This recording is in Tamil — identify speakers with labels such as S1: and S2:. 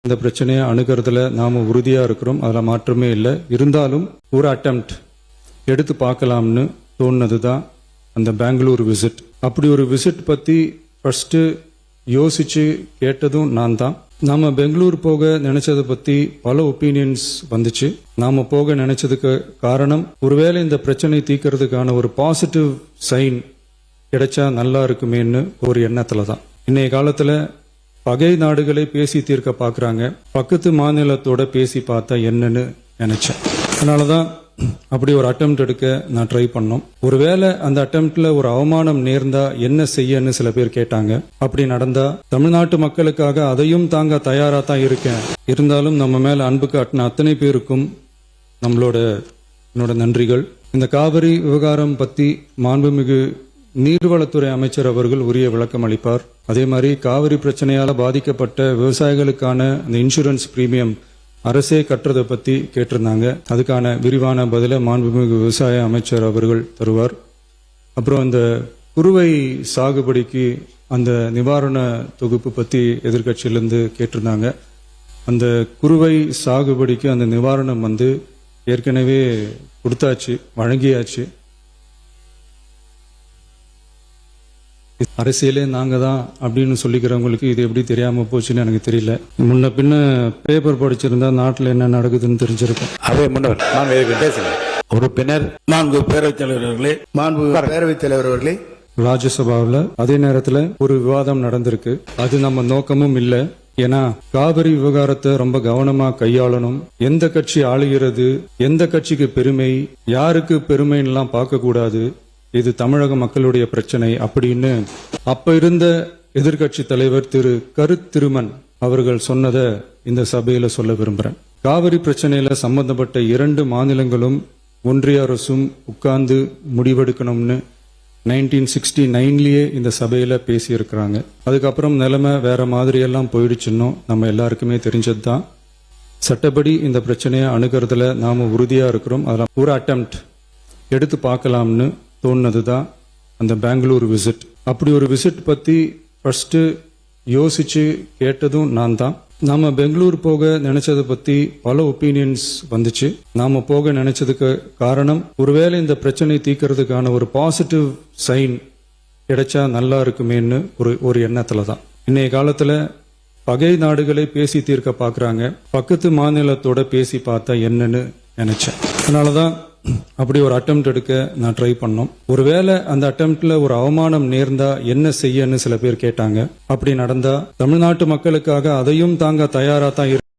S1: இந்த பிரச்சனையை அணுகிறதுல நாம உறுதியா இருக்கிறோம், அதுல மாற்றமே இல்லை. இருந்தாலும் ஒரு அட்டெம்ப்ட் எடுத்து பார்க்கலாம்னு தோணுனதுதான் அந்த பெங்களூர் விசிட். அப்படி ஒரு விசிட் பத்தி ஃபர்ஸ்ட் யோசிச்சு கேட்டதும் நான் தான். நாம பெங்களூர் போக நினைச்சதை பத்தி பல ஒப்பீனியன்ஸ் வந்துச்சு. நாம போக நினைச்சதுக்கு காரணம், ஒருவேளை இந்த பிரச்சனை தீர்க்கறதுக்கான ஒரு பாசிட்டிவ் சைன் கிடைச்சா நல்லா இருக்குமேன்னு ஒரு எண்ணத்துல தான். இன்னைய காலத்துல பகை நாடுகளை பேசி தீர்க்க பாக்குறாங்க, பக்கத்து மாநிலத்தோட பேசி பார்த்தா என்னன்னு நினைச்சேன். அதனாலதான் அப்படி ஒரு அட்டெம்ப்ட் எடுக்க நான் ட்ரை பண்ணோம். ஒருவேளை அந்த அட்டெம்ப்ட்ல ஒரு அவமானம் நேர்ந்தா என்ன செய்யன்னு சில பேர் கேட்டாங்க. அப்படி நடந்தா தமிழ்நாட்டு மக்களுக்காக அதையும் தாங்க தயாரா தான் இருக்கேன். இருந்தாலும் நம்ம மேல அன்பு காட்டின அத்தனை பேருக்கும் என்னோட நன்றிகள். இந்த காவிரி விவகாரம் பத்தி மாண்புமிகு நீர்வளத்துறை அமைச்சர் அவர்கள் உரிய விளக்கம் அளிப்பார். அதே மாதிரி காவிரி பிரச்சனையால பாதிக்கப்பட்ட விவசாயிகளுக்கான இந்த இன்சூரன்ஸ் பிரீமியம் அரசே கட்டுறதை பத்தி கேட்டிருந்தாங்க. அதுக்கான விரிவான பதிலை மாண்புமிகு விவசாய அமைச்சர் அவர்கள் தருவார். அப்புறம் இந்த குறுவை சாகுபடிக்கு அந்த நிவாரண தொகுப்பு பத்தி எதிர்கட்சியிலிருந்து கேட்டிருந்தாங்க. அந்த குறுவை சாகுபடிக்கு அந்த நிவாரணம் ஏற்கனவே கொடுத்தாச்சு, வழங்கியாச்சு. அரசியலே நாங்க தான் அப்படின்னு சொல்லிக்கிறவங்களுக்கு இது எப்படி தெரியாம போச்சுன்னு எனக்கு தெரியல. முன்ன பின்ன பேப்பர் படிச்சிருந்தா நாட்டில் என்ன நடக்குதுன்னு தெரிஞ்சிருக்கும்.
S2: அவை முன்னவர் நான் பேசுங்க. உறுப்பினர்
S3: மாண்பு பேரவைத் தலைவர் அவர்களே, மாண்பு பேரவைத் தலைவர் அவர்களே,
S1: ராஜ்யசபாவில் அதே நேரத்தில் ஒரு விவாதம் நடந்திருக்கு. அது நம்ம நோக்கமும் இல்லை. ஏன்னா காவிரி விவகாரத்தை ரொம்ப கவனமா கையாளணும். எந்த கட்சி ஆளுகிறது, எந்த கட்சிக்கு பெருமை, யாருக்கு பெருமைன்னெல்லாம் பார்க்க கூடாது. இது தமிழக மக்களுடைய பிரச்சனை அப்படின்னு அப்ப இருந்த எதிர்கட்சி தலைவர் திரு திருமன் அவர்கள் சொன்னதை இந்த சபையில சொல்ல விரும்புறேன். காவிரி பிரச்சனையில சம்பந்தப்பட்ட 2 மாநிலங்களும் ஒன்றிய அரசும் உட்கார்ந்து முடிவெடுக்கணும்னு 1969லயே இந்த சபையில பேசி இருக்கிறாங்க. அதுக்கப்புறம் நிலைமை வேற மாதிரி எல்லாம் போயிடுச்சுன்னு நம்ம எல்லாருக்குமே தெரிஞ்சதுதான். சட்டப்படி இந்த பிரச்சனையை அணுகிறதுல நாம உறுதியா இருக்கிறோம், அதுல ஒரு அட்டெம்ப்ட் எடுத்து பார்க்கலாம்னு தோணுனதுதான் அந்த பெங்களூர் விசிட். அப்படி ஒரு விசிட் பத்தி ஃபர்ஸ்ட் யோசிச்சு கேட்டதும் நான் தான். நாம பெங்களூர் போக நினைச்சதை பத்தி பல ஒப்பீனியன்ஸ் வந்துச்சு. நாம போக நினைச்சதுக்கு காரணம், ஒருவேளை இந்த பிரச்சனை தீர்க்கறதுக்கான ஒரு பாசிட்டிவ் சைன் கிடைச்சா நல்லா இருக்குமேன்னு ஒரு எண்ணத்துல தான். இன்னைய காலத்துல பகை நாடுகளை பேசி தீர்க்க பாக்குறாங்க, பக்கத்து மாநிலத்தோட பேசி பார்த்தா என்னன்னு நினைச்சேன். அதனாலதான் அப்படி ஒரு அட்டெம்ப்ட் எடுக்க நான் ட்ரை பண்ணோம். ஒருவேளை அந்த அட்டெம்ப்ட்ல ஒரு அவமானம் நேர்ந்தா என்ன செய்யன்னு சில பேர் கேட்டாங்க. அப்படி நடந்தா தமிழ்நாட்டு மக்களுக்காக அதையும் தாங்க தயாரா தான்